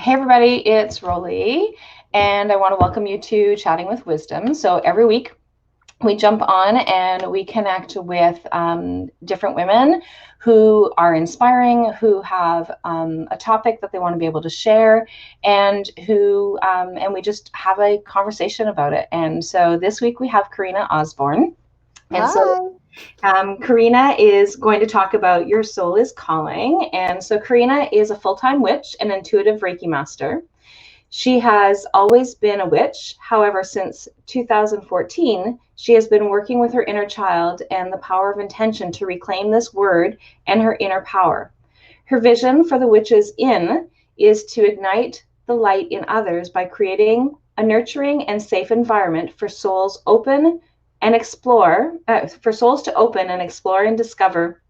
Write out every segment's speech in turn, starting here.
Hey everybody, it's Rollie, and I want to welcome you to Chatting with Wisdom. So every week we jump on and we connect with different women who are inspiring, who have a topic that they want to be able to share, and and we just have a conversation about it. And so this week we have Karena Osborne. And Hi. so Karena is going to talk about Your Soul is Calling. And so Karena is a full-time witch and intuitive Reiki Master. She has always been a witch. However, since 2014, she has been working with her inner child and the power of intention to reclaim this word and her inner power. Her vision for the Witch's Inn is to ignite the light in others by creating a nurturing and safe environment for souls to open and explore and discover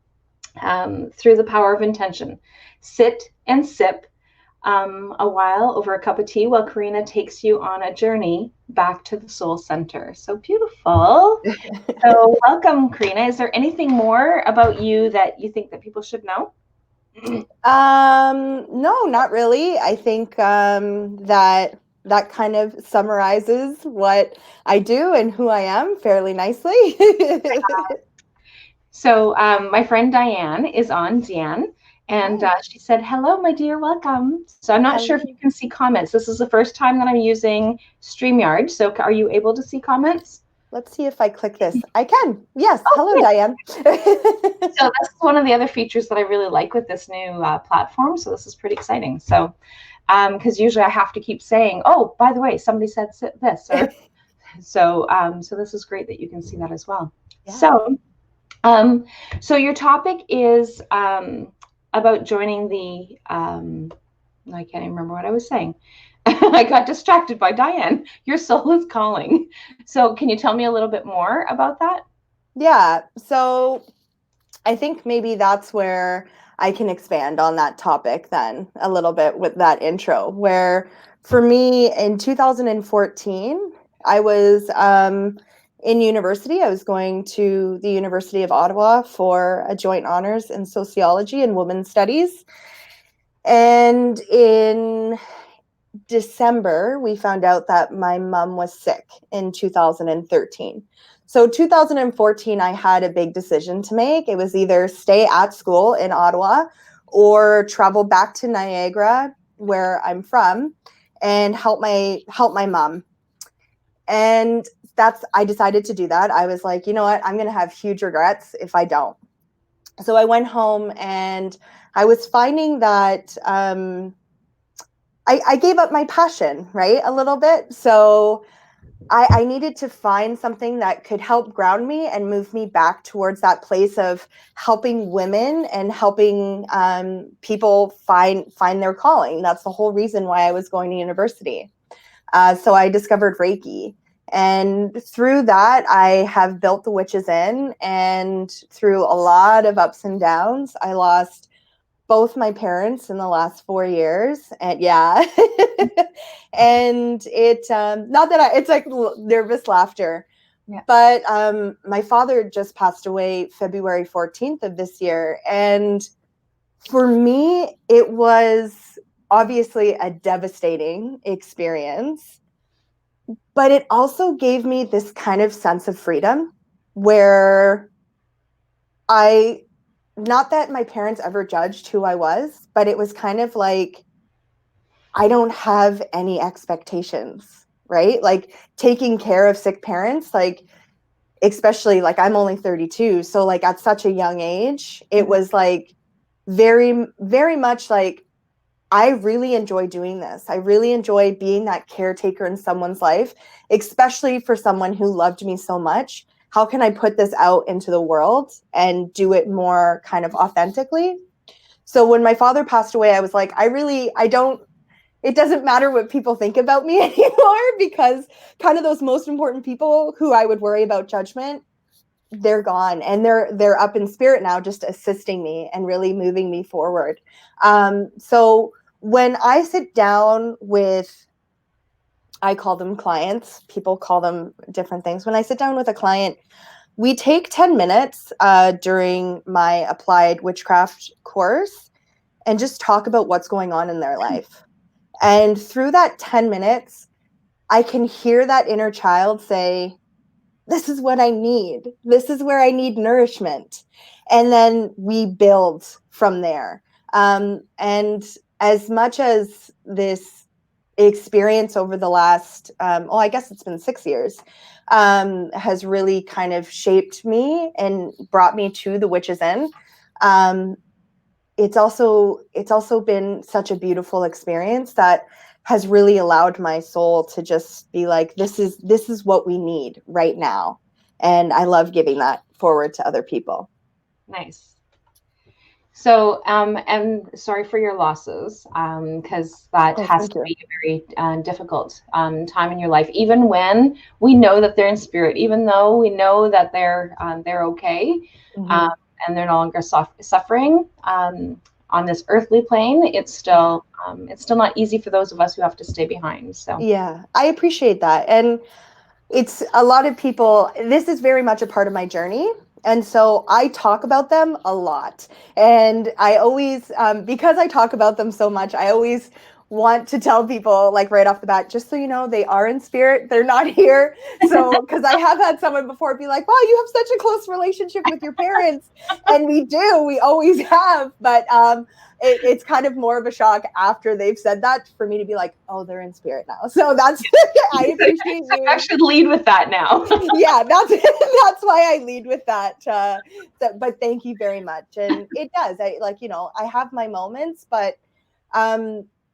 through the power of intention. Sit and sip a while over a cup of tea while Karena takes you on a journey back to the soul center. So beautiful. So welcome, Karena. Is there anything more about you that you think that people should know? No, not really. I think that kind of summarizes what I do and who I am fairly nicely. So my friend Diane is on, Deanne, and she said, hello, my dear, welcome. So I'm not sure if you can see comments. This is the first time that I'm using StreamYard. So are you able to see comments? Let's see if I click this. I can. Yes. Oh, hello, Diane. So this is one of the other features that I really like with this new platform. So this is pretty exciting. So because usually I have to keep saying, oh, by the way, somebody said this. Or, so this is great that you can see that as well. Yeah. So your topic is about joining the, I can't even remember what I was saying. I got distracted by Diane. Your soul is calling. So can you tell me a little bit more about that? Yeah. So I think maybe that's where I can expand on that topic then a little bit with that intro, where for me in 2014, I was in university. I was going to the University of Ottawa for a joint honors in sociology and women's studies. And in December, we found out that my mom was sick in 2013. So 2014, I had a big decision to make. It was either stay at school in Ottawa or travel back to Niagara, where I'm from, and help my mom. And I decided to do that. I was like, you know what? I'm going to have huge regrets if I don't. So I went home and I was finding that I gave up my passion, right? A little bit. So I needed to find something that could help ground me and move me back towards that place of helping women and helping people find their calling. That's the whole reason why I was going to university. So I discovered Reiki. And through that, I have built the Witch's Inn. And through a lot of ups and downs, I lost both my parents in the last 4 years. And yeah. And it, not that it's like nervous laughter, yeah. But my father just passed away February 14th of this year. And for me, it was obviously a devastating experience, but it also gave me this kind of sense of freedom where not that my parents ever judged who I was, but it was kind of like, I don't have any expectations, right? Like taking care of sick parents, like, especially like I'm only 32. So like at such a young age, it was like very, very much like, I really enjoy doing this. I really enjoy being that caretaker in someone's life, especially for someone who loved me so much. How can I put this out into the world and do it more kind of authentically? So when my father passed away, I was like, it doesn't matter what people think about me anymore, because kind of those most important people who I would worry about judgment, they're gone, and they're up in spirit now, just assisting me and really moving me forward. So when I sit down with, I call them clients, people call them different things. When I sit down with a client, we take 10 minutes during my applied witchcraft course and just talk about what's going on in their life. And through that 10 minutes, I can hear that inner child say, this is what I need. This is where I need nourishment. And then we build from there. And as much as this experience over the last, I guess it's been 6 years, has really kind of shaped me and brought me to the Witch's Inn. It's also been such a beautiful experience that has really allowed my soul to just be like, this is what we need right now. And I love giving that forward to other people. Nice. So, and sorry for your losses, because that has to be a very difficult time in your life, even when we know that they're in spirit, even though we know that they're okay, and they're no longer suffering on this earthly plane. It's still not easy for those of us who have to stay behind. So yeah, I appreciate that. And it's a lot of people, this is very much a part of my journey. And so I talk about them a lot. And I always, because I talk about them so much, I always want to tell people, like right off the bat, just so you know, they are in spirit. They're not here. So, because I have had someone before be like, wow, you have such a close relationship with your parents. And we do, we always have. But it's kind of more of a shock after they've said that for me to be like, oh, they're in spirit now. So that's, I appreciate you. I should lead with that now. Yeah, that's why I lead with that. But thank you very much. And it does. I have my moments, but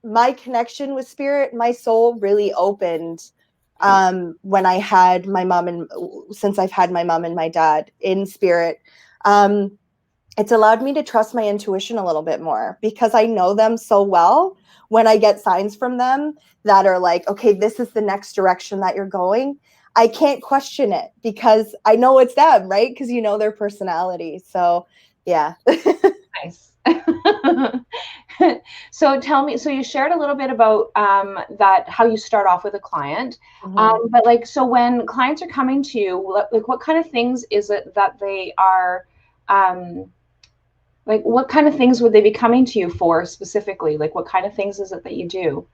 my connection with spirit, my soul really opened when I had my mom since I've had my mom and my dad in spirit. It's allowed me to trust my intuition a little bit more because I know them so well. When I get signs from them that are like, okay, this is the next direction that you're going, I can't question it because I know it's them, right? Because you know their personality. So yeah. Nice. So tell me, so you shared a little bit about that, how you start off with a client, but like, so when clients are coming to you, like what kind of things is it that they are, like what kind of things would they be coming to you for specifically? Like what kind of things is it that you do?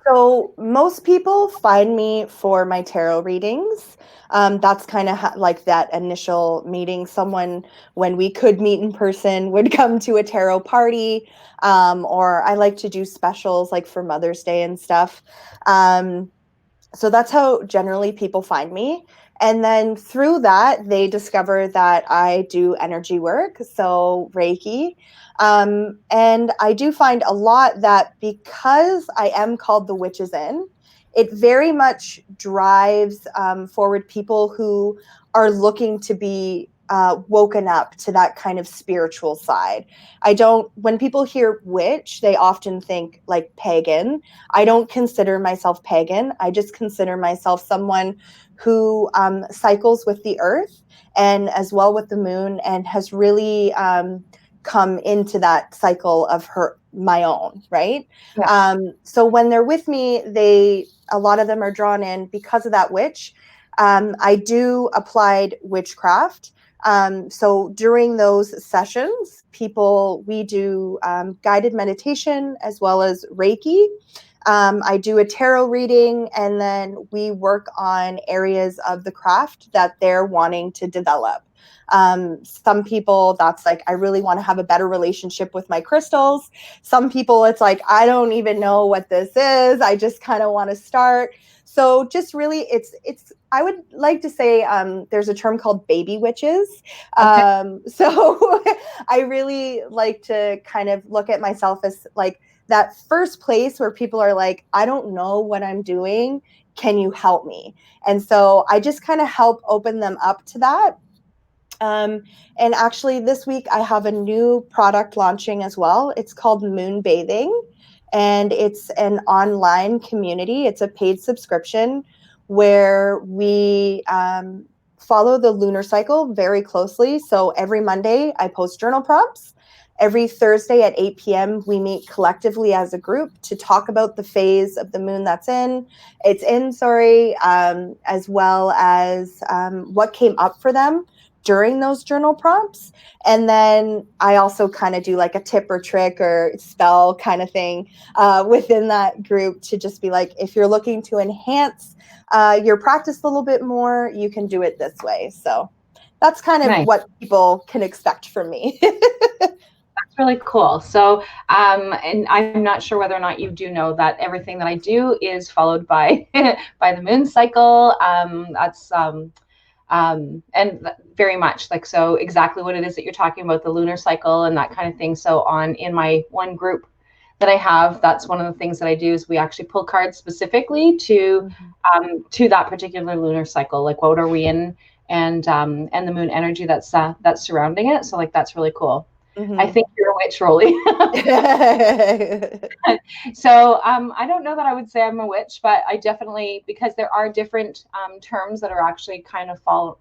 So most people find me for my tarot readings. That's kind of like that initial meeting. Someone, when we could meet in person, would come to a tarot party, or I like to do specials like for Mother's Day and stuff. So that's how generally people find me. And then through that, they discover that I do energy work, so Reiki. And I do find a lot that because I am called the Witch's Inn, it very much drives forward people who are looking to be woken up to that kind of spiritual side. When people hear witch, they often think like pagan. I don't consider myself pagan. I just consider myself someone who cycles with the earth and as well with the moon and has really come into that cycle of my own, right? Yeah. So when they're with me, a lot of them are drawn in because of that witch. I do applied witchcraft. So during those sessions, we do guided meditation as well as Reiki. I do a tarot reading, and then we work on areas of the craft that they're wanting to develop. Some people, that's like, I really want to have a better relationship with my crystals. Some people, it's like, I don't even know what this is. I just kind of want to start. So just really, I would like to say there's a term called baby witches. Okay. So I really like to kind of look at myself as like that first place where people are like, I don't know what I'm doing. Can you help me? And so I just kind of help open them up to that. And actually this week I have a new product launching as well. It's called Moon Bathing, and it's an online community. It's a paid subscription where we follow the lunar cycle very closely. So every Monday I post journal prompts. Every Thursday at 8 p.m., we meet collectively as a group to talk about the phase of the moon as well as what came up for them during those journal prompts. And then I also kind of do like a tip or trick or spell kind of thing within that group to just be like, if you're looking to enhance your practice a little bit more, you can do it this way. So that's kind of what people can expect from me. That's really cool. So, and I'm not sure whether or not you do know that everything that I do is followed by by the moon cycle. And very much like, so exactly what it is that you're talking about, the lunar cycle and that kind of thing. So on in my one group that I have, that's one of the things that I do is we actually pull cards specifically to that particular lunar cycle. Like, what are we in, and the moon energy that's surrounding it. So like, that's really cool. I think you're a witch, Rollie. So I don't know that I would say I'm a witch, but I definitely, because there are different terms that are actually kind of fall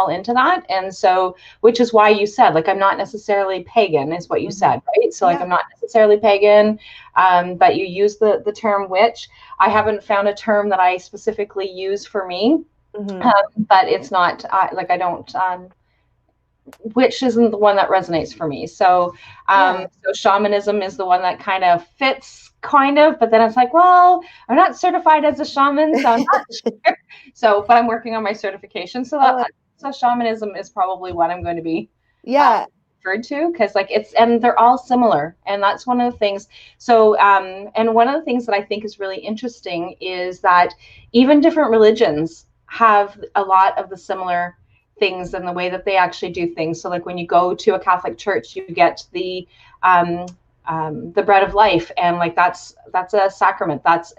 into that. And so, which is why you said, like, I'm not necessarily pagan, is what you said, right? So like, I'm not necessarily pagan, but you use the term witch. I haven't found a term that I specifically use for me, but it's not like, I don't, witch isn't the one that resonates for me. So, so shamanism is the one that kind of fits, but then it's like, well, I'm not certified as a shaman, so I'm not sure. So, but I'm working on my certification. So so shamanism is probably what I'm going to be referred to, because like and they're all similar, and that's one of the things. So, and one of the things that I think is really interesting is that even different religions have a lot of the similar things and the way that they actually do things. So like, when you go to a Catholic church, you get the bread of life, and like, that's a sacrament. That's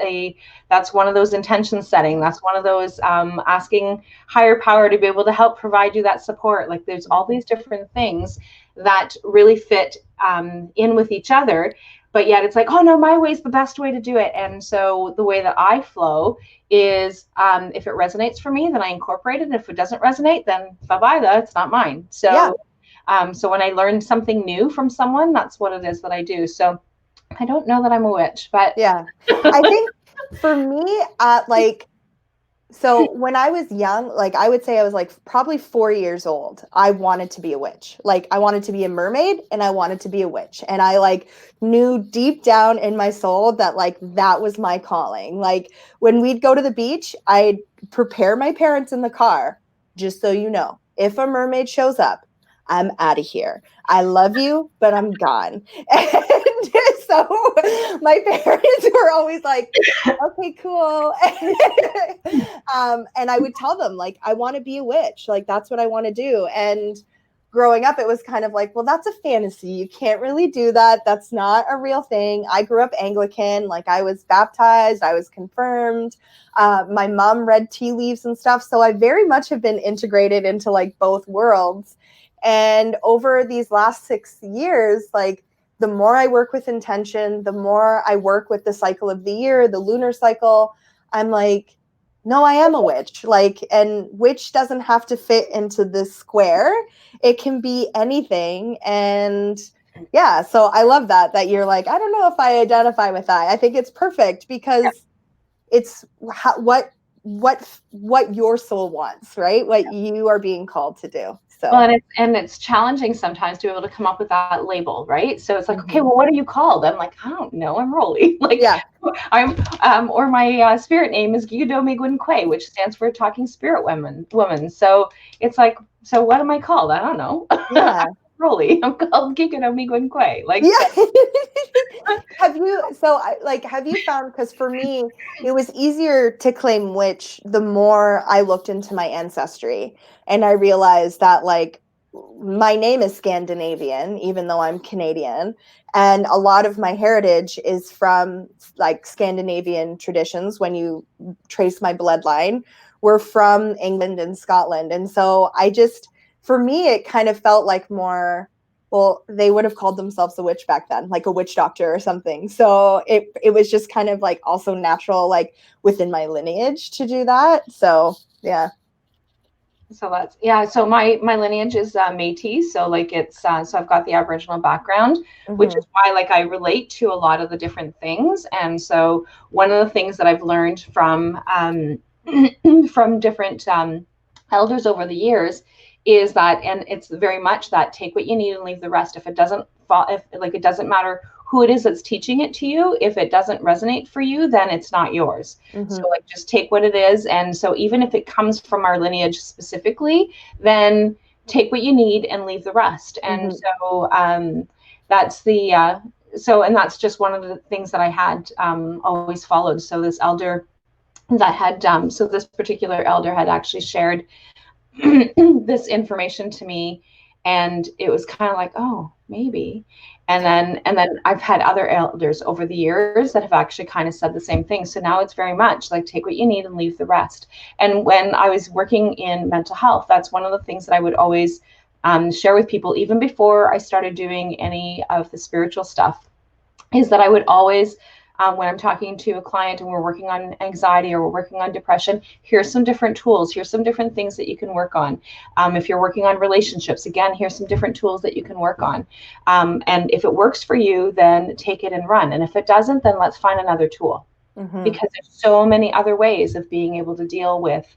one of those intention setting. That's one of those asking higher power to be able to help provide you that support. Like, there's all these different things that really fit in with each other. But yet it's like, oh no, my way is the best way to do it. And so the way that I flow is, if it resonates for me, then I incorporate it. And if it doesn't resonate, then bye-bye, that's not mine. So, so when I learn something new from someone, that's what it is that I do. So I don't know that I'm a witch, but I think for me, so when I was young, like, I would say I was like probably 4 years old, I wanted to be a witch. Like, I wanted to be a mermaid and I wanted to be a witch. And I like knew deep down in my soul that like, that was my calling. Like, when we'd go to the beach, I'd prepare my parents in the car, just so you know, if a mermaid shows up, I'm out of here. I love you, but I'm gone. And so my parents were always like, okay, cool. And I would tell them, like, I want to be a witch. Like, that's what I want to do. And growing up, it was kind of like, well, that's a fantasy. You can't really do that. That's not a real thing. I grew up Anglican. Like, I was baptized. I was confirmed. My mom read tea leaves and stuff. So I very much have been integrated into like both worlds. And over these last 6 years, like, the more I work with intention, the more I work with the cycle of the year, the lunar cycle, I'm like, no, I am a witch. Like, and witch doesn't have to fit into this square. It can be anything. And yeah, so I love that you're like, I don't know if I identify with that. I think it's perfect because it's what your soul wants, right? What you are being called to do. So. Well, and it's challenging sometimes to be able to come up with that label, right? So it's like, okay, well, what are you called? I'm like, I don't know, I'm Rollie. Like, I'm or my spirit name is Gigadomi Gwinkwe, which stands for Talking Spirit Woman. So it's like, so what am I called? I don't know. Yeah. Rollie. I'm called Gigadomi Gwinkwe. Like, have you found, because for me, it was easier to claim witch the more I looked into my ancestry, and I realized that like my name is Scandinavian, even though I'm Canadian, and a lot of my heritage is from like Scandinavian traditions. When you trace my bloodline, we're from England and Scotland, and so for me, it kind of felt like more, well, they would have called themselves a witch back then, like a witch doctor or something. So it was just kind of like also natural, like within my lineage to do that. So, yeah. So so my lineage is Métis. So like, it's so I've got the Aboriginal background, which is why like I relate to a lot of the different things. And so one of the things that I've learned from different elders over the years is that, and it's very much that, take what you need and leave the rest. If it doesn't fall, if like, it doesn't matter who it is that's teaching it to you, if it doesn't resonate for you, then it's not yours. So like, just take what it is. And so even if it comes from our lineage specifically, then take what you need and leave the rest. And so that's the so, and that's just one of the things that I had always followed. So this elder that had so this particular elder had actually shared this information to me, and it was kind of like, oh, maybe. And then I've had other elders over the years that have actually kind of said the same thing. So now it's very much like, take what you need and leave the rest. And when I was working in mental health, that's one of the things that I would always share with people, even before I started doing any of the spiritual stuff, is that I would always, when I'm talking to a client and we're working on anxiety or we're working on depression, here's some different tools. Here's some different things that you can work on. If you're working on relationships, again, here's some different tools that you can work on. And if it works for you, then take it and run. And if it doesn't, then let's find another tool. Because there's so many other ways of being able to deal with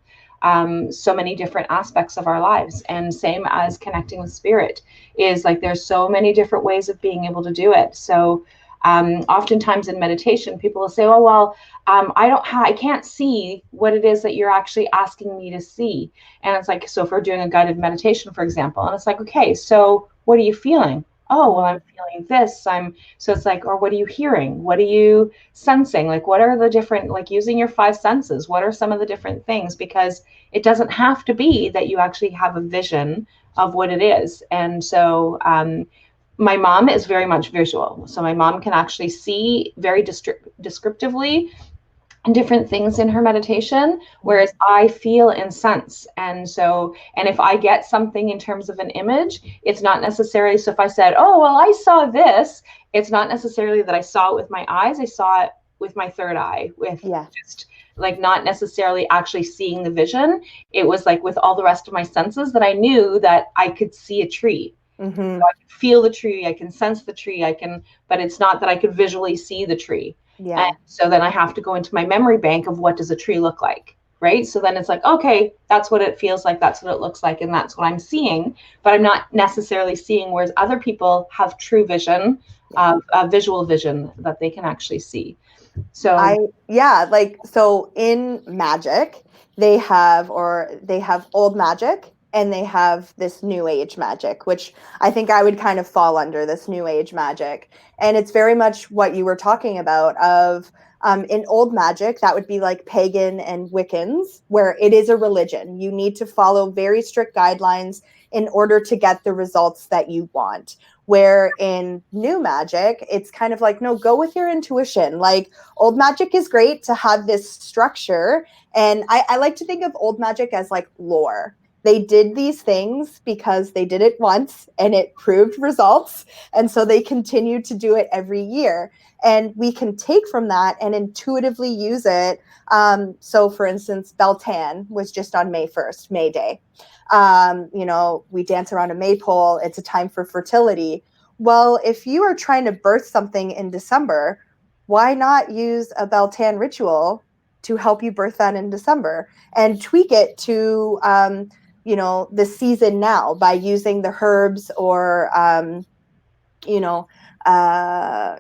so many different aspects of our lives. And same as connecting with spirit, is like, there's so many different ways of being able to do it. So oftentimes in meditation, people will say, oh, well, I can't see what it is that you're actually asking me to see. And it's like, so if we're doing a guided meditation, for example, and it's like, okay, so what are you feeling? Oh, well, I'm feeling this. So it's like, or what are you hearing? What are you sensing? Like, what are the different, like, using your five senses, what are some of the different things? Because it doesn't have to be that you actually have a vision of what it is. And so, my mom is very much visual. So my mom can actually see very descriptively different things in her meditation, whereas I feel and sense. And so, and if I get something in terms of an image, it's not necessarily, so if I said, oh, well, I saw this, it's not necessarily that I saw it with my eyes, I saw it with my third eye, with just like, not necessarily actually seeing the vision. It was like with all the rest of my senses that I knew that I could see a tree. So I can feel the tree, I can sense the tree, but it's not that I could visually see the tree. And so then I have to go into my memory bank of, what does a tree look like, right? So then it's like, okay, that's what it feels like, that's what it looks like, and that's what I'm seeing, but I'm not necessarily seeing, whereas other people have true vision, visual vision that they can actually see. So so in magic, they have old magic, and they have this new age magic, which I think I would kind of fall under this new age magic. And it's very much what you were talking about of, in old magic, that would be like pagan and Wiccans, where it is a religion. You need to follow very strict guidelines in order to get the results that you want. Where in new magic, it's kind of like, no, go with your intuition. Like, old magic is great to have this structure. And I like to think of old magic as like lore. They did these things because they did it once and it proved results. And so they continue to do it every year. And we can take from that and intuitively use it. So for instance, Beltane was just on May 1st, May Day. We dance around a maypole. It's a time for fertility. Well, if you are trying to birth something in December, why not use a Beltane ritual to help you birth that in December and tweak it to, the season now by using the herbs or,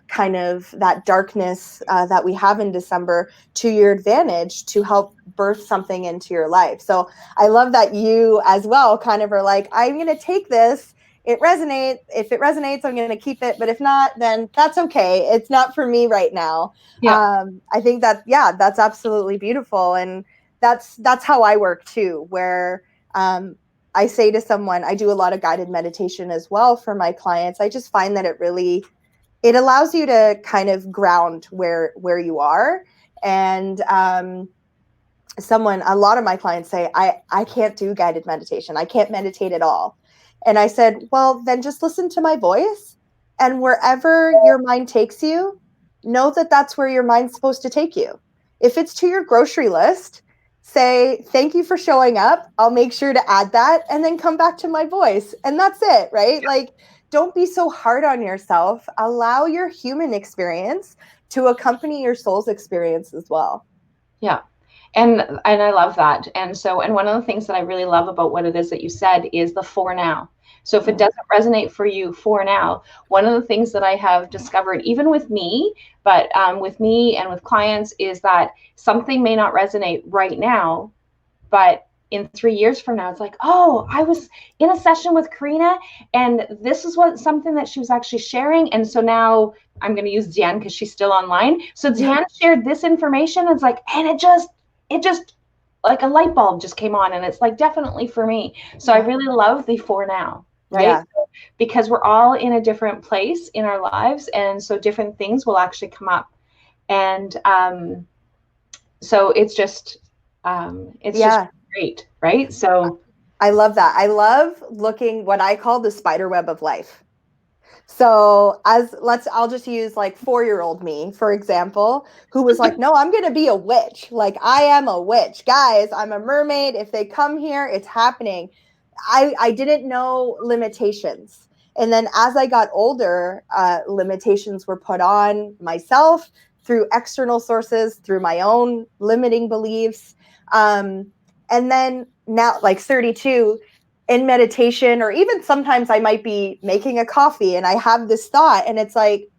kind of that darkness that we have in December to your advantage to help birth something into your life. So I love that you as well kind of are like, I'm going to take this. It resonates. If it resonates, I'm going to keep it. But if not, then that's okay. It's not for me right now. I think that, that's absolutely beautiful. And that's how I work too, where I say to someone, I do a lot of guided meditation as well for my clients. I just find that it allows you to kind of ground where you are. And a lot of my clients say, I can't do guided meditation. I can't meditate at all. And I said, well, then just listen to my voice. And wherever your mind takes you, know that that's where your mind's supposed to take you. If it's to your grocery list, say, thank you for showing up. I'll make sure to add that and then come back to my voice. And that's it, right? Like, don't be so hard on yourself. Allow your human experience to accompany your soul's experience as well. Yeah. And I love that. And so, and one of the things that I really love about what it is that you said is the for now. So if it doesn't resonate for you for now, one of the things that I have discovered, even with me, but with me and with clients, is that something may not resonate right now, but in 3 years from now, it's like, oh, I was in a session with Karena and this is what something that she was actually sharing. And so now I'm going to use Deanne because she's still online. So Deanne shared this information. It's like, and it just like a light bulb just came on, and it's like, definitely for me. So I really love the for now, right? Yeah. Because we're all in a different place in our lives. And so different things will actually come up. And so it's just great, right? So I love that. I love looking what I call the spider web of life. So I'll just use like 4-year-old me, for example, who was like, no, I'm going to be a witch. Like, I am a witch. Guys, I'm a mermaid. If they come here, it's happening. I didn't know limitations. And then as I got older, limitations were put on myself through external sources, through my own limiting beliefs. And then now, like 32, in meditation, or even sometimes I might be making a coffee and I have this thought and it's like,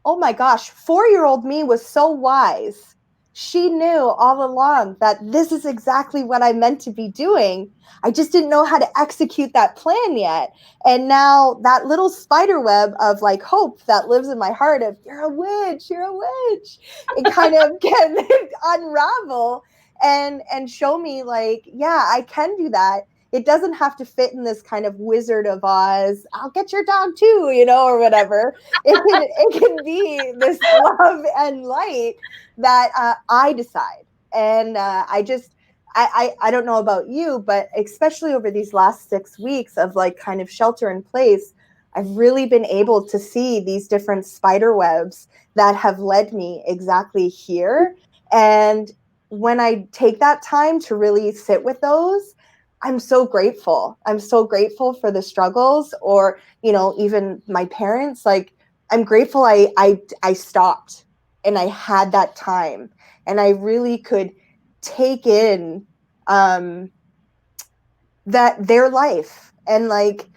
oh my gosh, 4-year-old me was so wise. She knew all along that this is exactly what I meant to be doing. I just didn't know how to execute that plan yet. And now that little spider web of like hope that lives in my heart of you're a witch, it kind of can unravel and show me like, yeah, I can do that. It doesn't have to fit in this kind of Wizard of Oz, I'll get your dog too, or whatever. It can be this love and light that I decide. And I don't know about you, but especially over these last 6 weeks of like kind of shelter in place, I've really been able to see these different spider webs that have led me exactly here. And when I take that time to really sit with those, I'm so grateful. I'm so grateful for the struggles, or, even my parents. Like, I'm grateful I stopped and I had that time and I really could take in that their life and like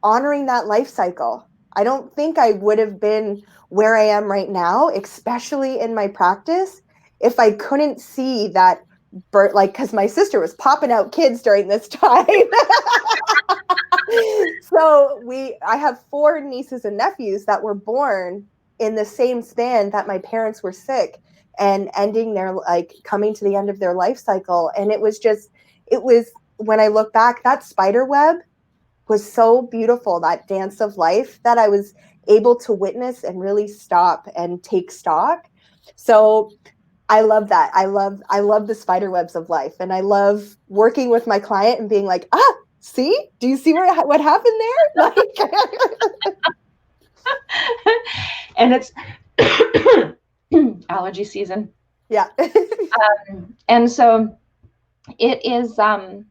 honoring that life cycle. I don't think I would have been where I am right now, especially in my practice, if I couldn't see that because my sister was popping out kids during this time. So I have 4 nieces and nephews that were born in the same span that my parents were sick and ending their, like, coming to the end of their life cycle. And it was when I look back, that spider web was so beautiful, that dance of life that I was able to witness and really stop and take stock. So I love that. I love the spider webs of life. And I love working with my client and being like, see, do you see what happened there? Like, and it's allergy season. Yeah. And so it is, and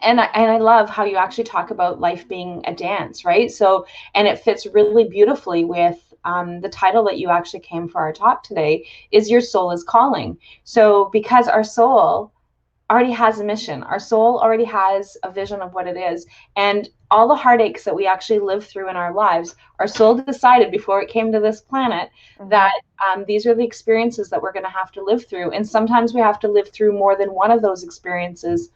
I love how you actually talk about life being a dance, right? So, and it fits really beautifully with the title that you actually came for our talk today, is Your Soul is Calling. So because our soul already has a mission, our soul already has a vision of what it is, and all the heartaches that we actually live through in our lives, our soul decided before it came to this planet that these are the experiences that we're going to have to live through. And sometimes we have to live through more than one of those experiences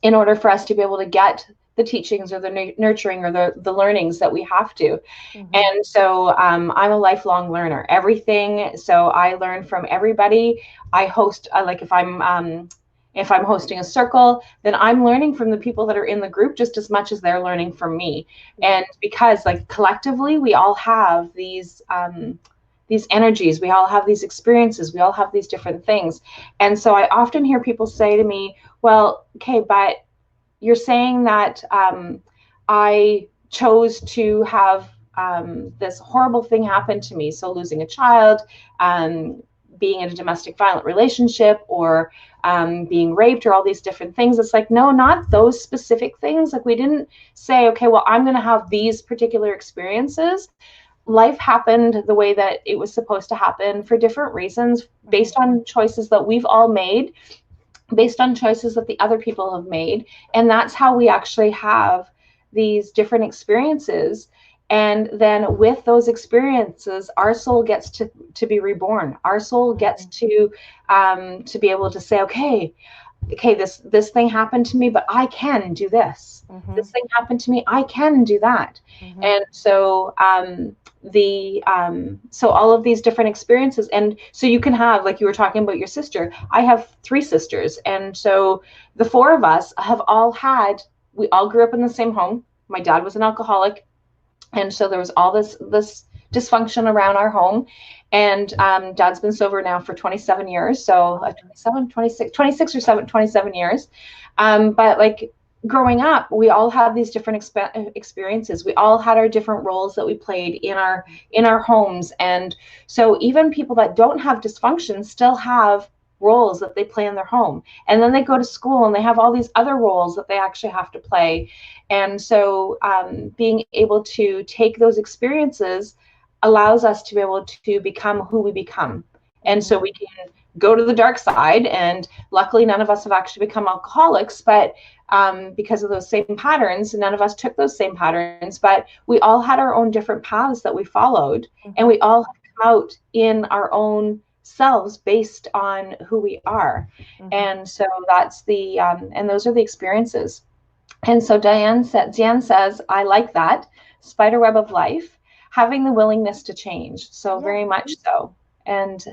in order for us to be able to get the teachings or the nurturing or the learnings that we have to. And so I'm a lifelong learner, everything. So I learn from everybody. I host, like if I'm hosting a circle, then I'm learning from the people that are in the group just as much as they're learning from me. And because like collectively, we all have these energies, we all have these experiences, we all have these different things. And so I often hear people say to me, well, okay, but you're saying that I chose to have this horrible thing happen to me. So losing a child, being in a domestic violent relationship, or being raped, or all these different things. It's like, no, not those specific things. Like, we didn't say, okay, well, I'm going to have these particular experiences. life happened the way that it was supposed to happen for different reasons, based on choices that we've all made, based on choices that the other people have made. And that's how we actually have these different experiences. And then with those experiences, our soul gets to be reborn. Our soul gets to be able to say, okay, this thing happened to me, but I can do this. This thing happened to me, I can do that. And so so all of these different experiences, and so you can have, like you were talking about your sister, I have 3 sisters, and so the 4 of us we all grew up in the same home. My dad was an alcoholic, and so there was all this dysfunction around our home. And Dad's been sober now for 27 years. So 26 or 27 years. But like growing up, we all had these different experiences. We all had our different roles that we played in our homes. And so even people that don't have dysfunction still have roles that they play in their home. And then they go to school and they have all these other roles that they actually have to play. And so being able to take those experiences allows us to be able to become who we become. And so we can go to the dark side, and luckily none of us have actually become alcoholics, but because of those same patterns, none of us took those same patterns, but we all had our own different paths that we followed, and we all come out in our own selves based on who we are. And so that's and those are the experiences. And so Diane says, I like that. Spiderweb of life, having the willingness to change. So very much so. And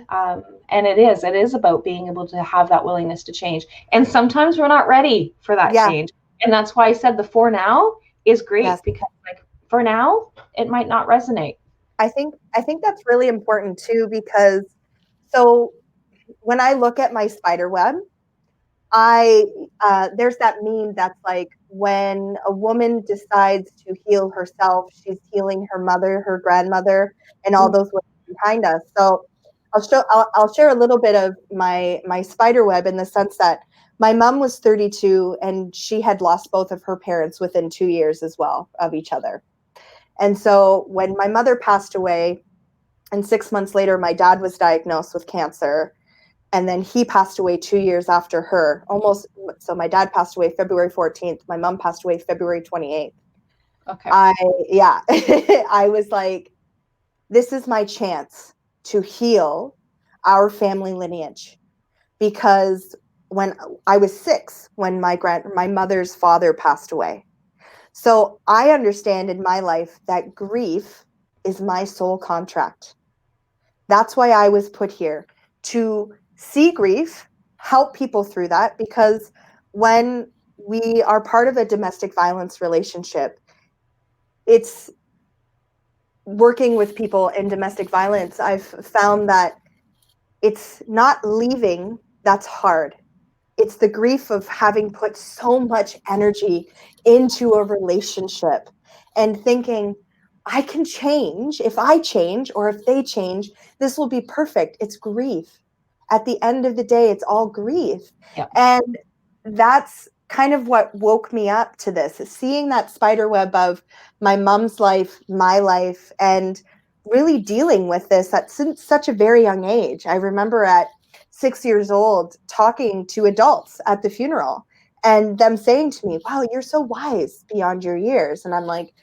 it is about being able to have that willingness to change. And sometimes we're not ready for that change. And that's why I said the for now is great, because like for now, it might not resonate. I think that's really important too, because so when I look at my spider web, there's that meme that's like, when a woman decides to heal herself, she's healing her mother, her grandmother, and all those women behind us. So I'll share a little bit of my spider web, in the sense that my mom was 32 and she had lost both of her parents within 2 years as well of each other. And so when my mother passed away, and 6 months later, my dad was diagnosed with cancer. And then he passed away 2 years after her, almost. So my dad passed away February 14th. My mom passed away February 28th. Okay. I was like, this is my chance to heal our family lineage. Because when I was 6, when my mother's father passed away. So I understand in my life that grief is my soul contract. That's why I was put here, to see grief, help people through that, because when we are part of a domestic violence relationship, it's working with people in domestic violence. I've found that it's not leaving that's hard. It's the grief of having put so much energy into a relationship and thinking, I can change. If I change, or if they change, this will be perfect. It's grief. At the end of the day, it's all grief. Yeah. And that's kind of what woke me up to this, seeing that spider web of my mom's life, my life, and really dealing with this at such a very young age. I remember at 6 years old talking to adults at the funeral and them saying to me, wow, you're so wise beyond your years. And I'm like,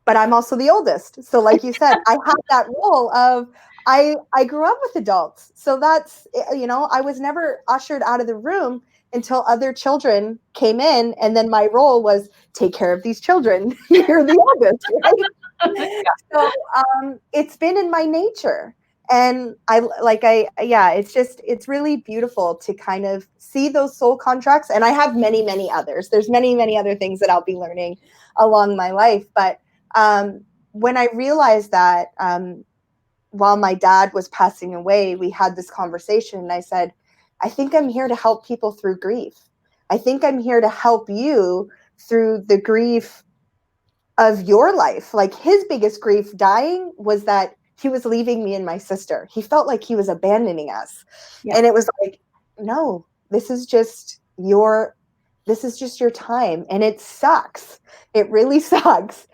but I'm also the oldest. So like you said, I have that role of, I grew up with adults. So that's, I was never ushered out of the room until other children came in. And then my role was take care of these children. You're the oldest, right? So it's been in my nature. And it's really beautiful to kind of see those soul contracts. And I have many, many others. There's many, many other things that I'll be learning along my life. But when I realized that while my dad was passing away, we had this conversation, and I said, I think I'm here to help people through grief. I think I'm here to help you through the grief of your life. Like, his biggest grief dying was that he was leaving me and my sister. He felt like he was abandoning us. Yeah. And it was like, no, this is just your time. And it sucks. It really sucks.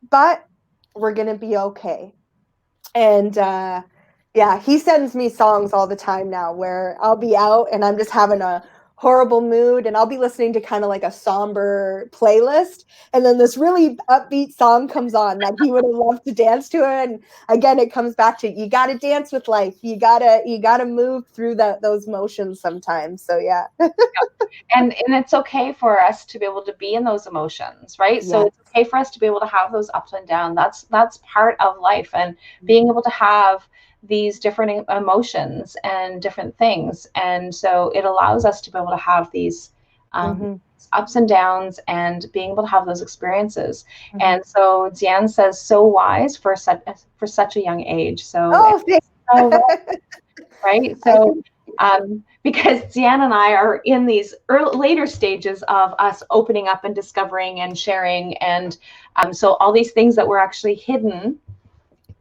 But we're going to be okay. And yeah, he sends me songs all the time now where I'll be out and I'm just having a horrible mood and I'll be listening to kind of like a somber playlist, and then this really upbeat song comes on that he would have loved to dance to. And again, it comes back to, you got to dance with life, you gotta move through those motions sometimes. So yeah. And it's okay for us to be able to be in those emotions, right? So Yeah. it's okay for us to be able to have those ups and downs. That's part of life, and being able to have these different emotions and different things. And so it allows us to be able to have these ups and downs and being able to have those experiences. And so Diane says, so wise for such a young age. So, so right? So, because Deanne and I are in these later stages of us opening up and discovering and sharing. And so all these things that were actually hidden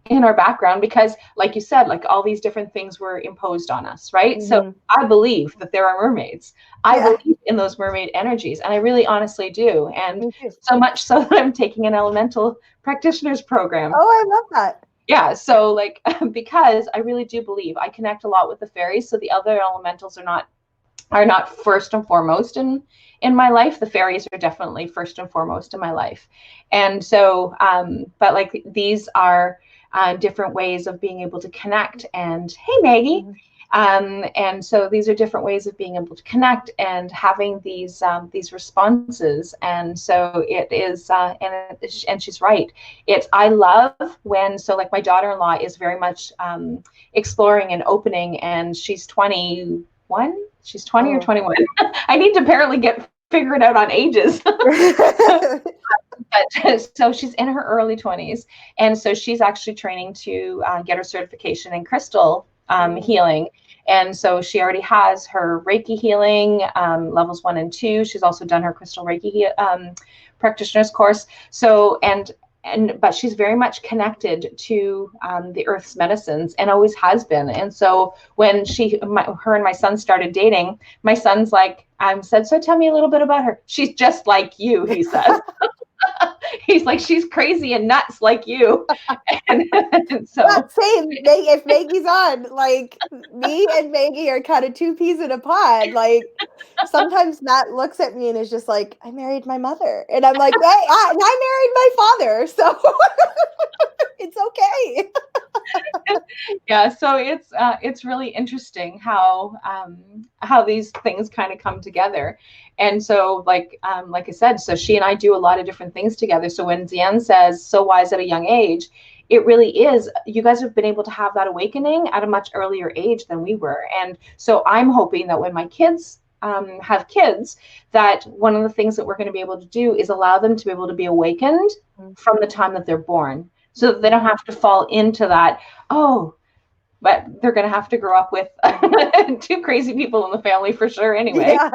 in our background, because like you said, like all these different things were imposed on us, right? So I believe that there are mermaids. I believe in those mermaid energies, and I really honestly do. And so much so that I'm taking an elemental practitioners program. Oh, I love that. Yeah, so like because I really do believe I connect a lot with the fairies, so the other elementals are not first and foremost in my life. The fairies are definitely first and foremost in my life. And so but like these are different ways of being able to connect. And hey Maggie. And so these are different ways of being able to connect and having these responses. And so it is, and she's right. I love when, so like my daughter-in-law is very much exploring and opening, and she's 21. She's 20 or 21. I need to apparently get figured out on ages. But so she's in her early 20s, and so she's actually training to get her certification in crystal healing. And so she already has her Reiki healing levels 1 and 2. She's also done her crystal Reiki practitioner's course. So but she's very much connected to the earth's medicines, and always has been. And so when her and my son started dating, my son's like, said, so tell me a little bit about her. She's just like you, he says. He's like, she's crazy and nuts like you. And so same. If Maggie's on, like, me and Maggie are kind of two peas in a pod. Like, sometimes Matt looks at me and is just like, I married my mother, and I'm like, I married my father, so it's okay. Yeah, so it's really interesting how these things kind of come together. And so like I said, so she and I do a lot of different things together. So when Deanne says so wise at a young age, it really is. You guys have been able to have that awakening at a much earlier age than we were. And so I'm hoping that when my kids have kids, that one of the things that we're going to be able to do is allow them to be able to be awakened from the time that they're born, so that they don't have to fall into that, but they're going to have to grow up with two crazy people in the family for sure anyway. Yeah.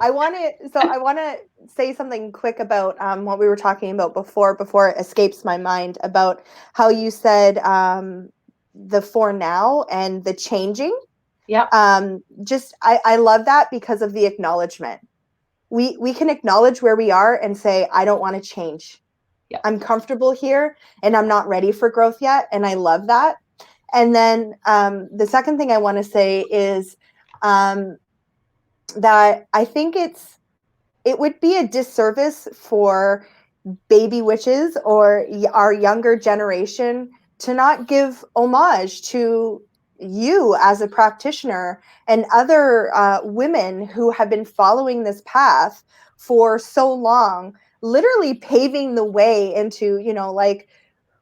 I want to say something quick about what we were talking about before it escapes my mind, about how you said the for now and the changing. Yeah. I love that because of the acknowledgement. We can acknowledge where we are and say, I don't want to change. Yeah. I'm comfortable here and I'm not ready for growth yet. And I love that. And then the second thing I want to say is that I think it would be a disservice for baby witches or our younger generation to not give homage to you as a practitioner and other women who have been following this path for so long, literally paving the way into, like,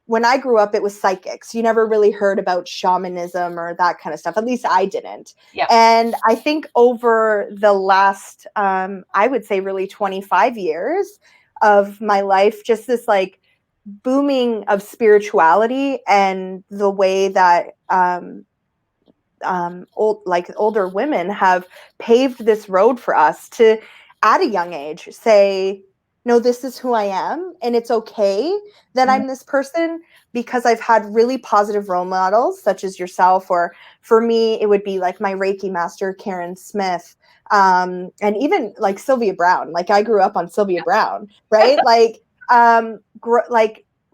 when I grew up, it was psychics. You never really heard about shamanism or that kind of stuff. At least I didn't. Yeah. And I think over the last, I would say really 25 years of my life, just this like booming of spirituality and the way that older women have paved this road for us to, at a young age, say, no, this is who I am, and it's okay that I'm this person, because I've had really positive role models such as yourself, or for me it would be like my Reiki master Karen Smith, and even like Sylvia Brown. Like, I grew up on Sylvia Brown, right? Like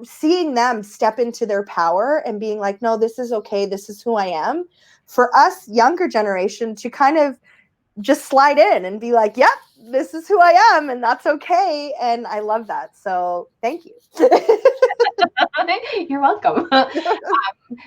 seeing them step into their power and being like, no, this is okay. This is who I am. For us younger generation to kind of just slide in and be like, yep, this is who I am, and that's okay. And I love that. So thank you. You're welcome.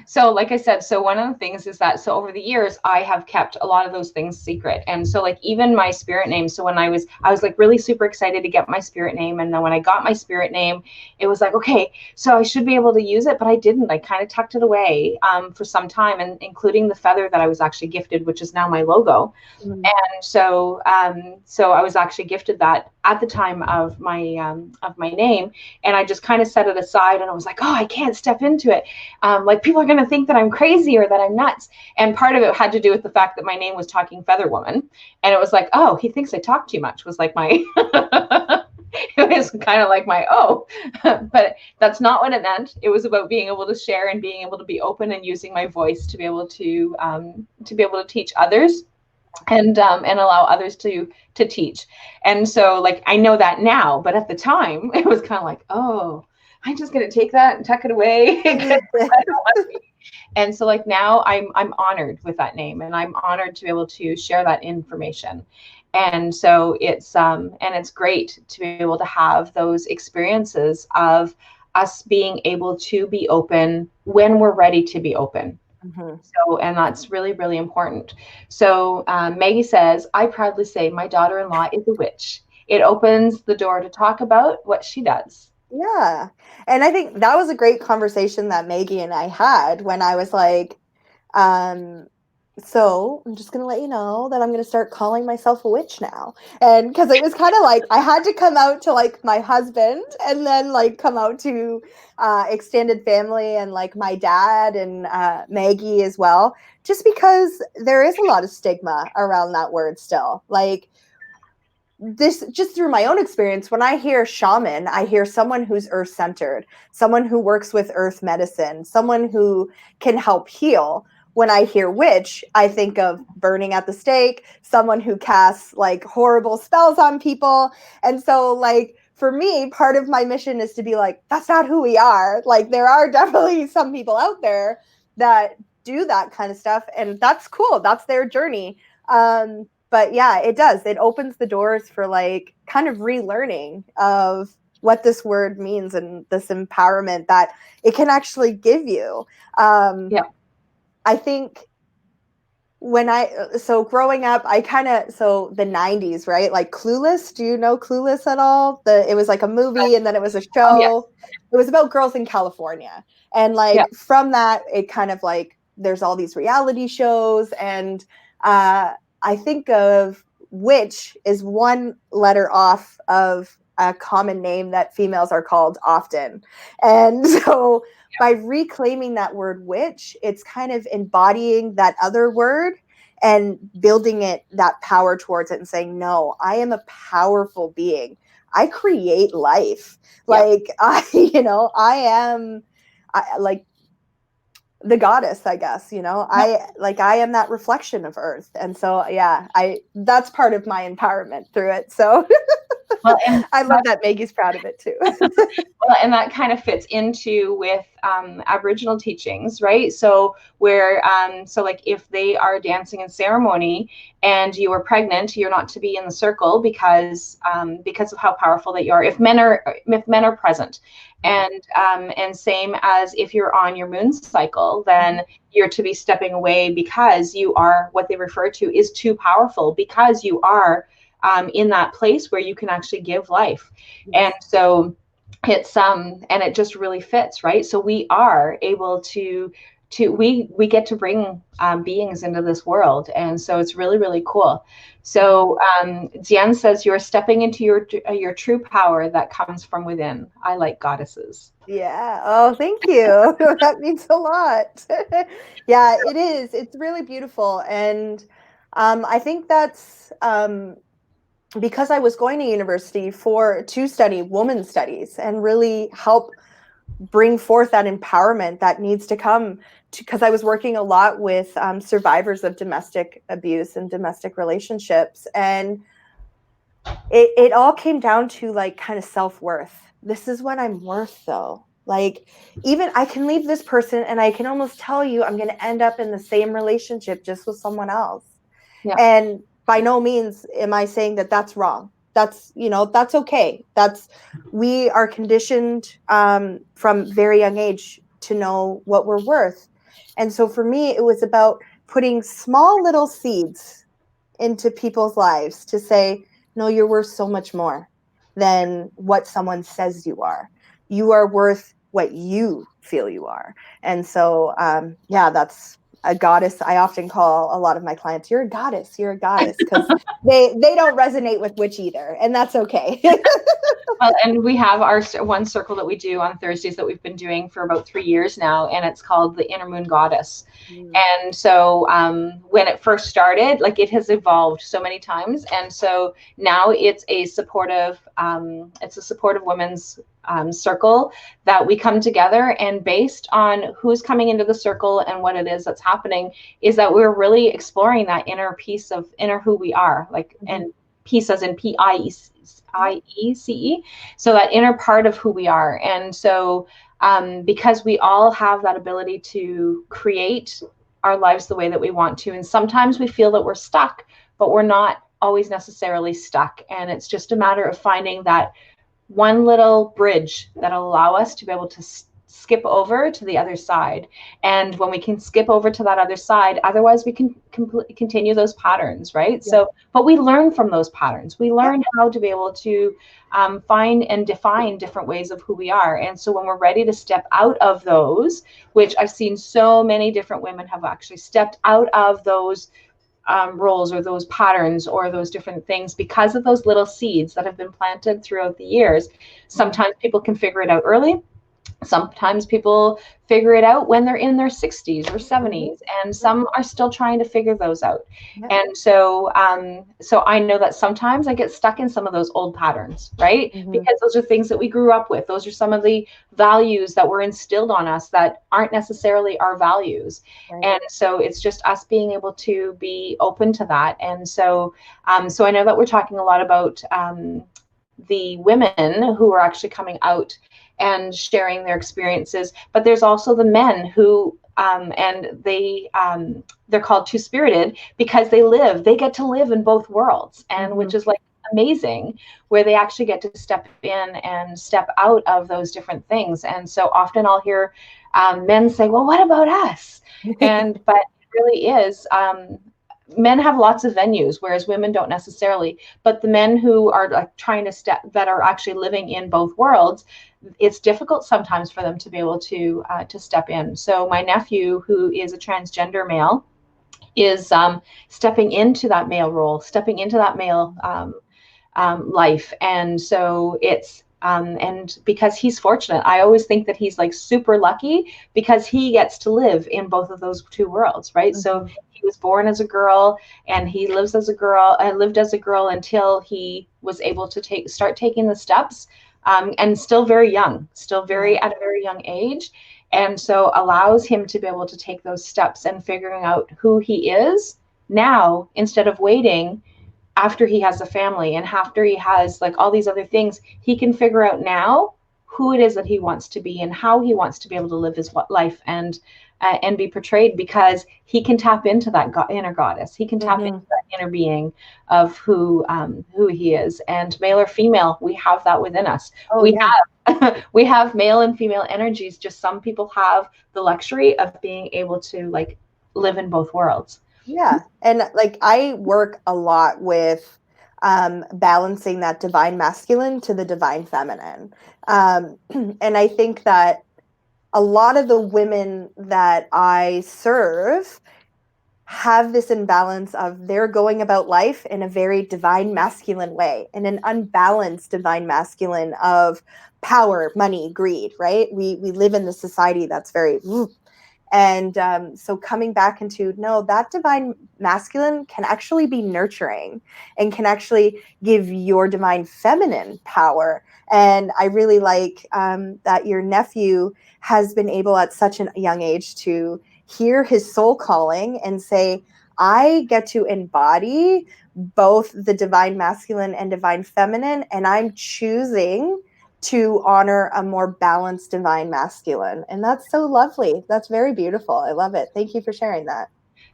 So like I said, so one of the things is that, so over the years, I have kept a lot of those things secret. And so like even my spirit name, so when I was like really super excited to get my spirit name. And then when I got my spirit name, it was like, okay, so I should be able to use it, but I didn't. I kind of tucked it away for some time, and including the feather that I was actually gifted, which is now my logo. And so I was actually gifted that at the time of my name, and I just kind of set it aside, and I was like, oh, I can't step into it. Like people are going to think that I'm crazy or that I'm nuts. And part of it had to do with the fact that my name was Talking Feather Woman, and it was like, oh, he thinks I talk too much, was like my it was kind of like my but that's not what it meant. It was about being able to share and being able to be open and using my voice to be able to teach others and allow others to teach. And so like I know that now, but at the time it was kind of like, oh, I'm just gonna take that and tuck it away. And so like now I'm honored with that name, and I'm honored to be able to share that information. And so it's great to be able to have those experiences of us being able to be open when we're ready to be open. So, and that's really, really important. So Maggie says, I proudly say my daughter-in-law is a witch. It opens the door to talk about what she does. Yeah. And I think that was a great conversation that Maggie and I had when I was like, so I'm just going to let you know that I'm going to start calling myself a witch now. And because it was kind of like I had to come out to like my husband and then like come out to extended family and like my dad and Maggie as well, just because there is a lot of stigma around that word still. Like this, just through my own experience, when I hear shaman, I hear someone who's earth centered, someone who works with earth medicine, someone who can help heal. When I hear witch, I think of burning at the stake, someone who casts like horrible spells on people. And so like for me, part of my mission is to be like, that's not who we are. Like there are definitely some people out there that do that kind of stuff, and that's cool. That's their journey. But yeah, it does. It opens the doors for like kind of relearning of what this word means and this empowerment that it can actually give you. Yeah. I think growing up, the 90s, right? Like Clueless. Do you know Clueless at all? It was like a movie and then it was a show. Oh, yes. It was about girls in California. And like from that, it kind of like, there's all these reality shows. And I think of witch is one letter off of a common name that females are called often. And so by reclaiming that word witch, it's kind of embodying that other word and building that power towards it and saying, no, I am a powerful being. I create life. Like I am like the goddess, I guess, I am that reflection of earth. And so, yeah, that's part of my empowerment through it. So well, and I love that Maggie's proud of it too. Well, and that kind of fits into with Aboriginal teachings, right? So where, so like if they are dancing in ceremony and you are pregnant, you're not to be in the circle because of how powerful that you are. If men are present, and same as if you're on your moon cycle, then you're to be stepping away because you are, what they refer to is too powerful, because you are in that place where you can actually give life. And so it's and it just really fits, right? So we are able to we get to bring beings into this world, and so it's really, really cool. So Diane says you're stepping into your true power that comes from within. I like goddesses. Yeah. Oh, thank you. That means a lot. Yeah, it is. It's really beautiful. And I think that's because I was going to university to study women's studies and really help bring forth that empowerment that needs to come, because I was working a lot with survivors of domestic abuse and domestic relationships. And it all came down to like kind of self-worth. This is what I'm worth, though. Like, even I can leave this person and I can almost tell you I'm going to end up in the same relationship just with someone else. Yeah. And by no means am I saying that that's wrong. That's, that's okay. We are conditioned from very young age to know what we're worth. And so for me, it was about putting small little seeds into people's lives to say, no, you're worth so much more than what someone says you are. You are worth what you feel you are. And so, that's a goddess. I often call a lot of my clients, you're a goddess, because they don't resonate with witch either. And that's okay. Well, and we have our one circle that we do on Thursdays that we've been doing for about 3 years now, and it's called the Inner Moon Goddess. And so when it first started, like, it has evolved so many times, and so now it's a supportive women's circle that we come together, and based on who's coming into the circle and what it is that's happening, is that we're really exploring that inner piece of inner who we are, like, and piece as in Piece, so that inner part of who we are. And so because we all have that ability to create our lives the way that we want to, and sometimes we feel that we're stuck, but we're not always necessarily stuck, and it's just a matter of finding that one little bridge that'll allow us to be able to skip over to the other side. And when we can skip over to that other side, otherwise we can continue those patterns, right? Yeah. So, but we learn from those patterns. We learn how to be able to find and define different ways of who we are. And so when we're ready to step out of those, which I've seen so many different women have actually stepped out of those roles or those patterns or those different things because of those little seeds that have been planted throughout the years. Sometimes people can figure it out early. Sometimes people figure it out when they're in their 60s or 70s, and some are still trying to figure those out. And so I know that sometimes I get stuck in some of those old patterns, right? Because those are things that we grew up with. Those are some of the values that were instilled on us that aren't necessarily our values. And so it's just us being able to be open to that. And so I know that we're talking a lot about the women who are actually coming out and sharing their experiences, but there's also the men who and they're called two-spirited because they get to live in both worlds, and which is like amazing, where they actually get to step in and step out of those different things. And so often I'll hear men say, well, what about us? But it really is, men have lots of venues, whereas women don't necessarily. But the men who are like trying to that are actually living in both worlds, it's difficult sometimes for them to be able to step in. So my nephew, who is a transgender male, is stepping into that male role, stepping into that male life. And so it's and because he's fortunate, I always think that he's like super lucky because he gets to live in both of those two worlds, right? So he was born as a girl, and he lived as a girl until he was able to start taking the steps, and still very young, at a very young age. And so allows him to be able to take those steps and figuring out who he is now, instead of waiting after he has a family and after he has like all these other things. He can figure out now who it is that he wants to be and how he wants to be able to live his life and be portrayed, because he can tap into that inner goddess. He can tap into that inner being of who he is. And male or female, we have that within us. We have male and female energies. Just some people have the luxury of being able to like live in both worlds. Yeah. And like I work a lot with balancing that divine masculine to the divine feminine. And I think that a lot of the women that I serve have this imbalance of they're going about life in a very divine masculine way, in an unbalanced divine masculine of power, money, greed, right? We live in this society that's very... And so coming back into, no, that divine masculine can actually be nurturing and can actually give your divine feminine power. And I really like that your nephew has been able at such a young age to hear his soul calling and say, I get to embody both the divine masculine and divine feminine, and I'm choosing to honor a more balanced divine masculine. And that's so lovely. That's very beautiful. I love it. Thank you for sharing that.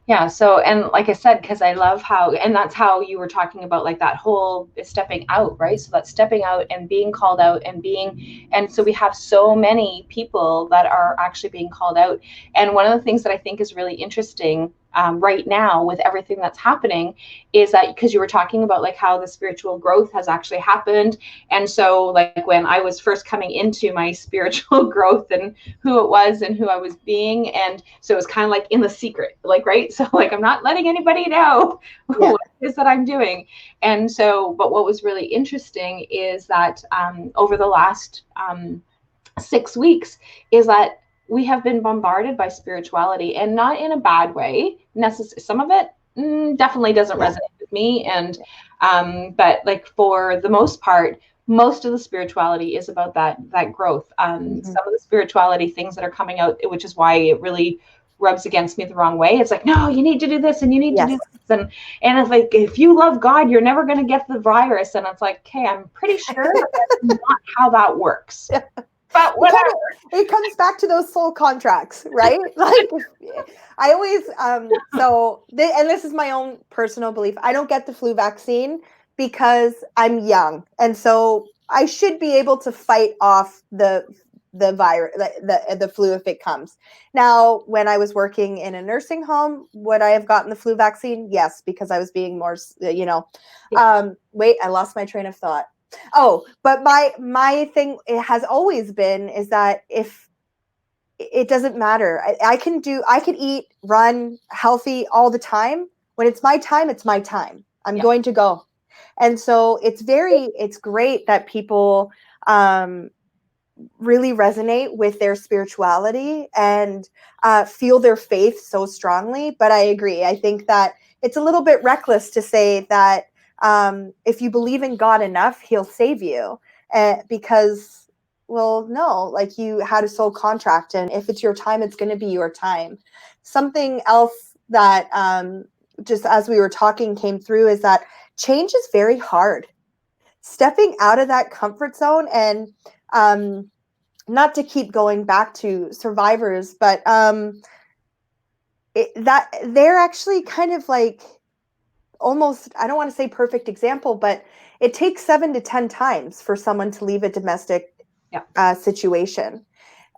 Yeah. So, and like I said, because I love how, and that's how you were talking about like that whole stepping out, right? So that's stepping out and being called out and being, and so we have so many people that are actually being called out. And one of the things that I think is really interesting right now with everything that's happening is that, because you were talking about like how the spiritual growth has actually happened. And so like when I was first coming into my spiritual growth and who it was and who I was being, and so it was kind of like in the secret, like, right? So like I'm not letting anybody know what it is that I'm doing. And so, but what was really interesting is that over the last 6 weeks is that we have been bombarded by spirituality, and not in a bad way. Some of it definitely doesn't resonate with me. And but like for the most part, most of the spirituality is about that growth. Some of the spirituality things that are coming out, which is why it really rubs against me the wrong way. It's like, no, you need to do this and you need to do this. And it's like, if you love God, you're never going to get the virus. And it's like, okay, I'm pretty sure that's not how that works. But whatever. It comes back to those soul contracts, right? Like I always, and this is my own personal belief. I don't get the flu vaccine because I'm young. And so I should be able to fight off the virus, the flu if it comes. Now, when I was working in a nursing home, would I have gotten the flu vaccine? Yes, because I was being more, wait, I lost my train of thought. Oh, but my thing, it has always been, is that if it doesn't matter, I could eat, run healthy all the time. When it's my time, it's my time. I'm going to go. And so it's great that people really resonate with their spirituality and feel their faith so strongly. But I agree. I think that it's a little bit reckless to say that if you believe in God enough, he'll save you, because, well, no, like you had a soul contract, and if it's your time, it's going to be your time. Something else that just as we were talking came through is that change is very hard. Stepping out of that comfort zone, and not to keep going back to survivors, but that they're actually kind of like, almost, I don't want to say perfect example, but it takes 7 to 10 times for someone to leave a domestic situation.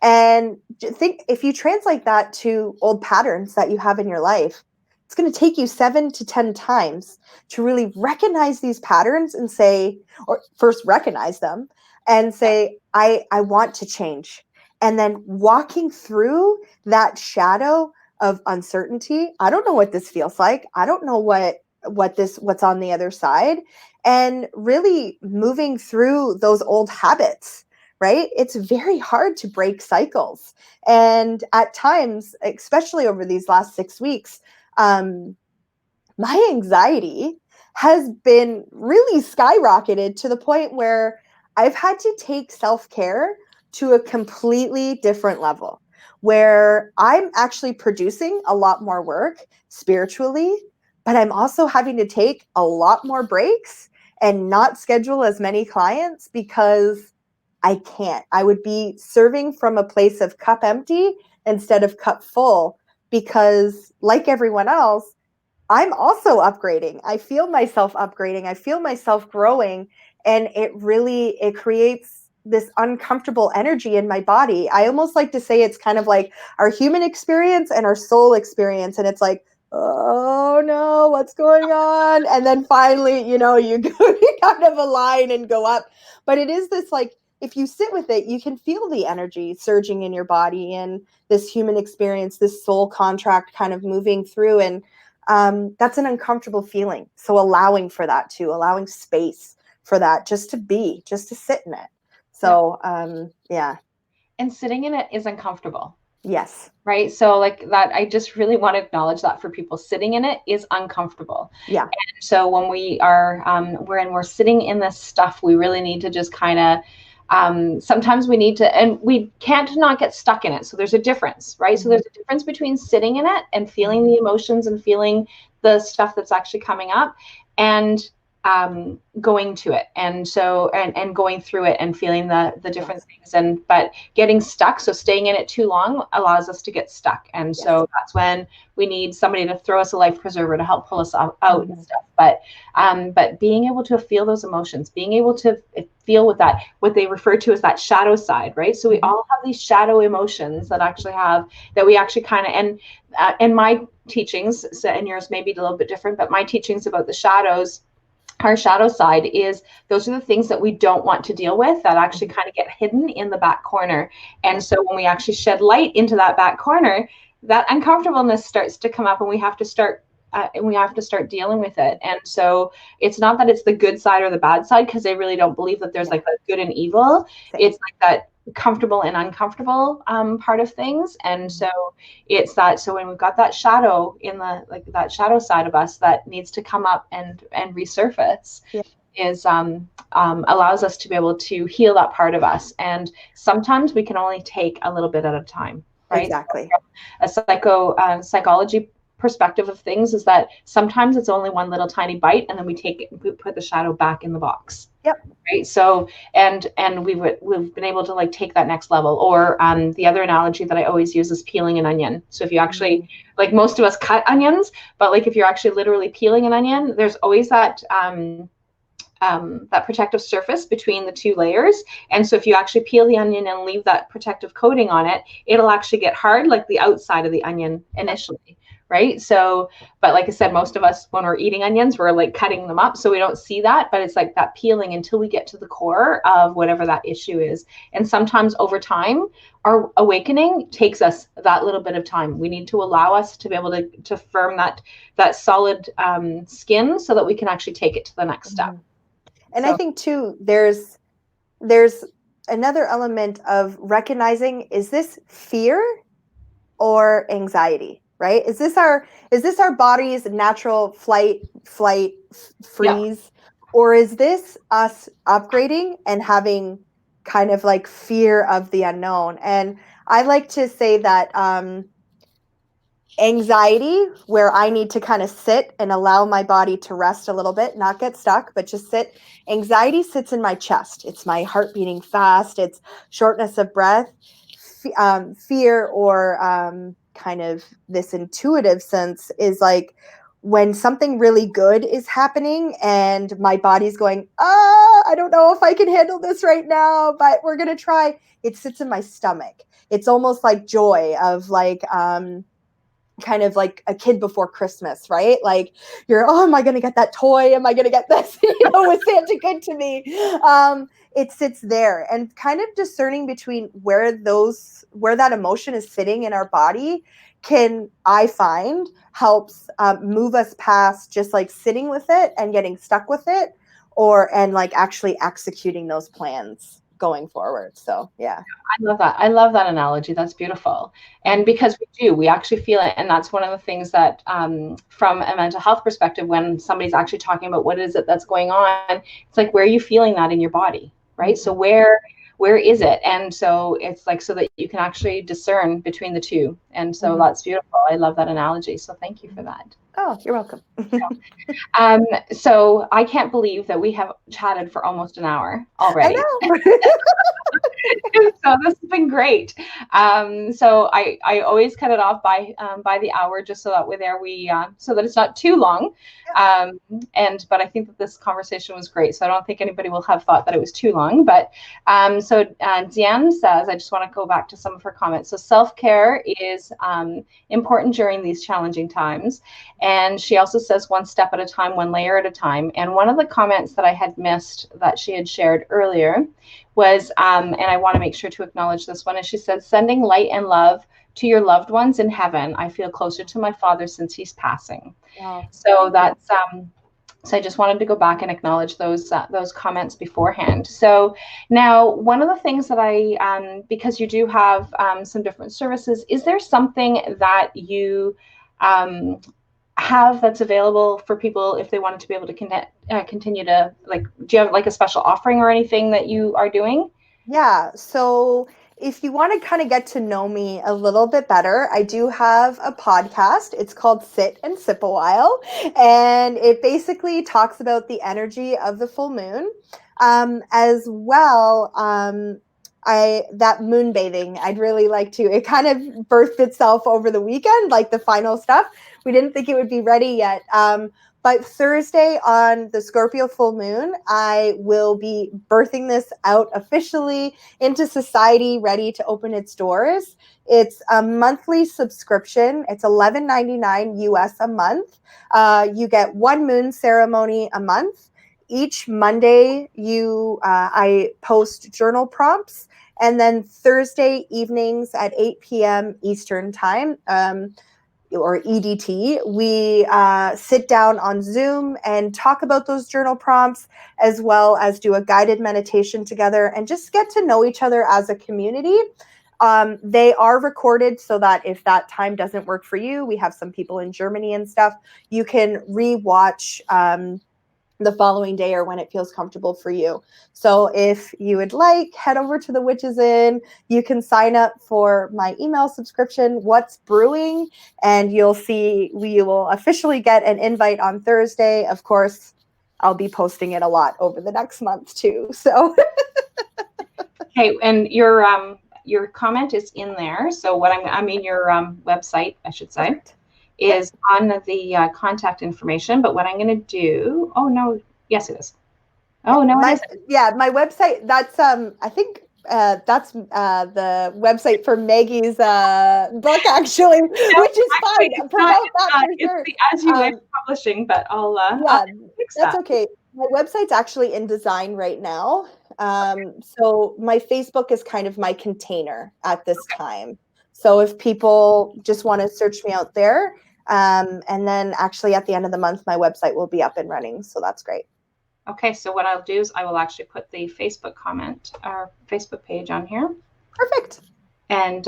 And think, if you translate that to old patterns that you have in your life, it's going to take you 7 to 10 times to really recognize these patterns and say, or first recognize them and say, I want to change. And then walking through that shadow of uncertainty. I don't know what this feels like. I don't know what's on the other side, and really moving through those old habits, right? It's very hard to break cycles. And at times, especially over these last 6 weeks, my anxiety has been really skyrocketed to the point where I've had to take self-care to a completely different level, where I'm actually producing a lot more work spiritually, but I'm also having to take a lot more breaks and not schedule as many clients because I can't. I would be serving from a place of cup empty instead of cup full, because like everyone else, I'm also upgrading. I feel myself upgrading. I feel myself growing. And it creates this uncomfortable energy in my body. I almost like to say it's kind of like our human experience and our soul experience. And it's like, oh no, what's going on? And then finally, you kind of align and go up. But it is this, like, if you sit with it, you can feel the energy surging in your body and this human experience, this soul contract kind of moving through. And that's an uncomfortable feeling. So allowing for that too, allowing space for that, just to sit in it. So, yeah. And sitting in it is uncomfortable. Yes. Right. So like that, I just really want to acknowledge that for people, sitting in it is uncomfortable. Yeah. And so when we are, we're sitting in this stuff, we really need to just kind of, sometimes we need to, and we can't not get stuck in it. So there's a difference, right? So there's a difference between sitting in it and feeling the emotions and feeling the stuff that's actually coming up, and going to it, and so and going through it and feeling the different things, and but getting stuck, so staying in it too long allows us to get stuck, and so that's when we need somebody to throw us a life preserver to help pull us out and stuff. But being able to feel those emotions, being able to feel with that, what they refer to as that shadow side, right? So we all have these shadow emotions that we actually kind of, and my teachings, so, and yours may be a little bit different, but my teachings about the shadows, our shadow side, is those are the things that we don't want to deal with, that actually kind of get hidden in the back corner. And so when we actually shed light into that back corner, that uncomfortableness starts to come up, and we have to start dealing with it. And so it's not that it's the good side or the bad side, because they really don't believe that there's like that good and evil. It's like that comfortable and uncomfortable part of things. And so it's that, so when we've got that shadow in the, like that shadow side of us that needs to come up and resurface, is allows us to be able to heal that part of us. And sometimes we can only take a little bit at a time, right? Exactly. So psychology perspective of things is that sometimes it's only one little tiny bite, and then we take it and we put the shadow back in the box. Right. So and we've been able to like take that next level. Or the other analogy that I always use is peeling an onion. So if you actually, like most of us cut onions, but like if you're actually literally peeling an onion, there's always that that protective surface between the two layers. And so if you actually peel the onion and leave that protective coating on it, it'll actually get hard like the outside of the onion initially. Right. So, but like I said, most of us, when we're eating onions, we're like cutting them up, so we don't see that, but it's like that peeling until we get to the core of whatever that issue is. And sometimes over time, our awakening takes us that little bit of time. We need to allow us to be able to firm that solid skin, so that we can actually take it to the next step. And I think too, there's another element of recognizing, is this fear or anxiety? Right? Is this our body's natural flight, freeze, or is this us upgrading and having kind of like fear of the unknown? And I like to say that anxiety, where I need to kind of sit and allow my body to rest a little bit, not get stuck, but just sit. Anxiety sits in my chest. It's my heart beating fast. It's shortness of breath. Fear, or kind of this intuitive sense, is like when something really good is happening and my body's going, I don't know if I can handle this right now, but we're going to try. It sits in my stomach. It's almost like joy of like, kind of like a kid before Christmas, right? Like you're, am I going to get that toy? Am I going to get this? Was Santa good to me? It sits there, and kind of discerning between where that emotion is sitting in our body I find helps move us past just like sitting with it and getting stuck with it, and like actually executing those plans going forward. So yeah, I love that analogy. That's beautiful. And because we actually feel it. And that's one of the things that from a mental health perspective, when somebody's actually talking about what is it that's going on, it's like, where are you feeling that in your body? Right. So where is it? And so it's like, so that you can actually discern between the two. And so that's beautiful. I love that analogy. So thank you for that. Oh, you're welcome. So I can't believe that we have chatted for almost an hour already. I know. So this has been great. So I always cut it off by the hour, just so that we're there. So that it's not too long. But I think that this conversation was great. So I don't think anybody will have thought that it was too long. But so Deanne says, I just want to go back to some of her comments. So self-care is important during these challenging times. And she also says, one step at a time, one layer at a time. And one of the comments that I had missed that she had shared earlier was, and I want to make sure to acknowledge this one, and she said, sending light and love to your loved ones in heaven. I feel closer to my father since he's passing. Wow. So that's, so I just wanted to go back and acknowledge those comments beforehand. So now, one of the things that because you do have some different services, is there something that you have that's available for people if they wanted to be able to continue to, like, do you have like a special offering or anything that you are doing? Yeah. So if you want to kind of get to know me a little bit better, I do have a podcast. It's called Sit and Sip a While. And it basically talks about the energy of the full moon. As well, that moon bathing, I'd really like to. It kind of birthed itself over the weekend, like the final stuff. We didn't think it would be ready yet. But Thursday on the Scorpio full moon, I will be birthing this out officially into society, ready to open its doors. It's a monthly subscription. It's $11.99 US a month. You get one moon ceremony a month. Each Monday, I post journal prompts, and then Thursday evenings at 8 p.m. Eastern time, or EDT, we sit down on Zoom and talk about those journal prompts, as well as do a guided meditation together and just get to know each other as a community. They are recorded so that if that time doesn't work for you, we have some people in Germany and stuff, you can re-watch the following day or when it feels comfortable for you. So if you would like, head over to the Witches Inn. You can sign up for my email subscription, What's Brewing, and you'll see we will officially get an invite on Thursday. Of course, I'll be posting it a lot over the next month too. So Okay, and your comment is in there. So what your website, I should say. Perfect. Is on the contact information, but what I'm going to do, oh no, yes it is. Oh no, it isn't. Yeah, my website, that's I think that's the website for Maggie's book, actually, which is fine. Promote that for sure. As You Wish Publishing, but I'll fix that's that. Okay. My website's actually in design right now. So my Facebook is kind of my container at this time. So if people just want to search me out there, and then actually at the end of the month, my website will be up and running. So that's great. Okay, so what I'll do is I will actually put the Facebook Facebook page on here. Perfect. And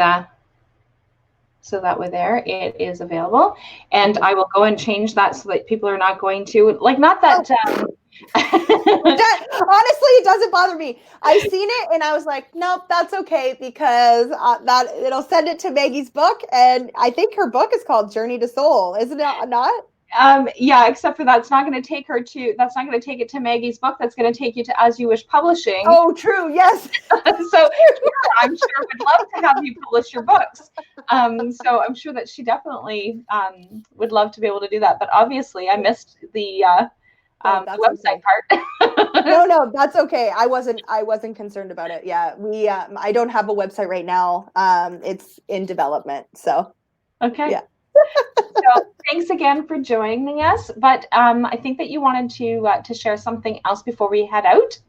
so that way there, it is available. And I will go and change that so that people are not going to, like, not that... Honestly, it doesn't bother me. I seen it and I was like, nope, that's okay, because that it'll send it to Maggie's book, and I think her book is called Journey to Soul, isn't it not? Yeah, except for that's not going to take it to Maggie's book. That's going to take you to As You Wish Publishing. Oh, true. Yes. So I'm sure would love to have you publish your books. So I'm sure that she definitely would love to be able to do that. But obviously, I missed the website part. No, that's okay. I wasn't concerned about it. Yeah, I don't have a website right now. It's in development. So okay. Yeah. So thanks again for joining us. But I think that you wanted to share something else before we head out.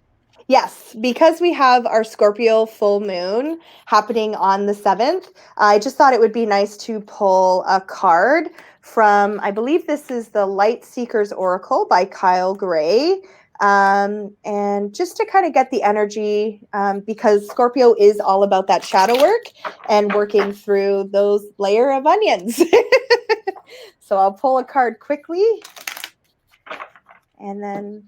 Yes, because we have our Scorpio full moon happening on the 7th, I just thought it would be nice to pull a card from, I believe this is the Light Seekers Oracle by Kyle Gray. And just to kind of get the energy, because Scorpio is all about that shadow work and working through those layer of onions. So I'll pull a card quickly, and then,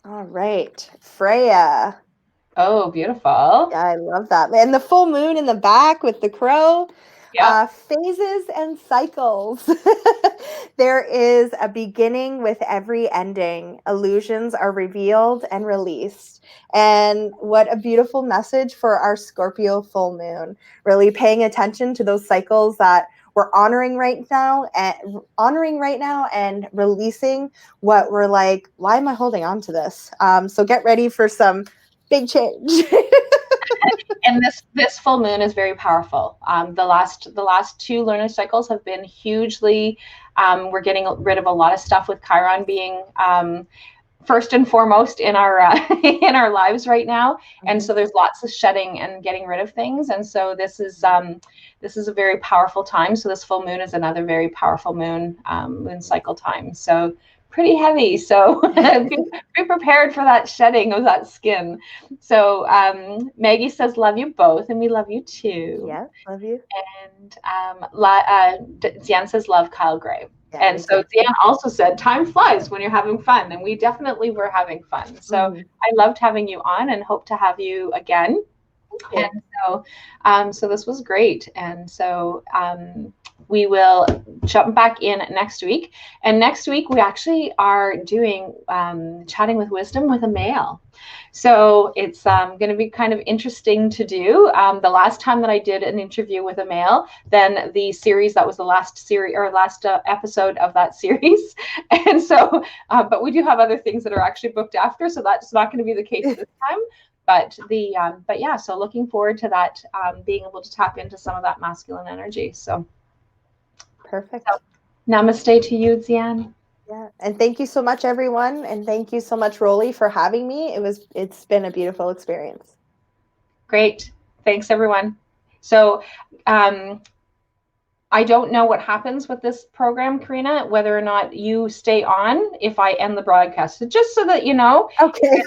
all right, Freya. Oh, beautiful. Yeah, I love that. And the full moon in the back with the crow. Yeah. Phases and cycles. There is a beginning with every ending. Illusions are revealed and released. And what a beautiful message for our Scorpio full moon. Really paying attention to those cycles that we're honoring right now and releasing what we're like, why am I holding on to this? So get ready for some big change. And this full moon is very powerful. The last two lunar cycles have been hugely. We're getting rid of a lot of stuff with Chiron being first and foremost in our in our lives right now. Mm-hmm. And so there's lots of shedding and getting rid of things. And so this is a very powerful time. So this full moon is another very powerful moon cycle time. So pretty heavy. So be prepared for that shedding of that skin. So Maggie says, love you both. And we love you too. Yeah, love you. And Jan says, love Kyle Gray. Yeah, And so Deanne also said, time flies when you're having fun. And we definitely were having fun. So I loved having you on and hope to have you again. And so this was great. And so we will jump back in next week. And next week, we actually are doing Chatting with Wisdom with a male. So it's going to be kind of interesting to do. The last time that I did an interview with a male, then the series, that was the last series or last episode of that series. And so, but we do have other things that are actually booked after. So that's not going to be the case this time. But yeah, so looking forward to that, being able to tap into some of that masculine energy. So perfect. So, namaste to you, Zian. Yeah, and thank you so much, everyone, and thank you so much, Rollie, for having me. It's been a beautiful experience. Great, thanks, everyone. So, I don't know what happens with this program, Karena, whether or not you stay on if I end the broadcast. So just so that you know. Okay.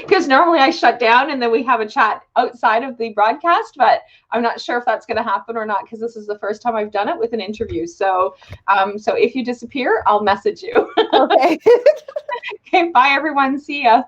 Because normally I shut down and then we have a chat outside of the broadcast, but I'm not sure if that's going to happen or not because this is the first time I've done it with an interview. So, so if you disappear, I'll message you. Okay. Okay, bye, everyone. See ya.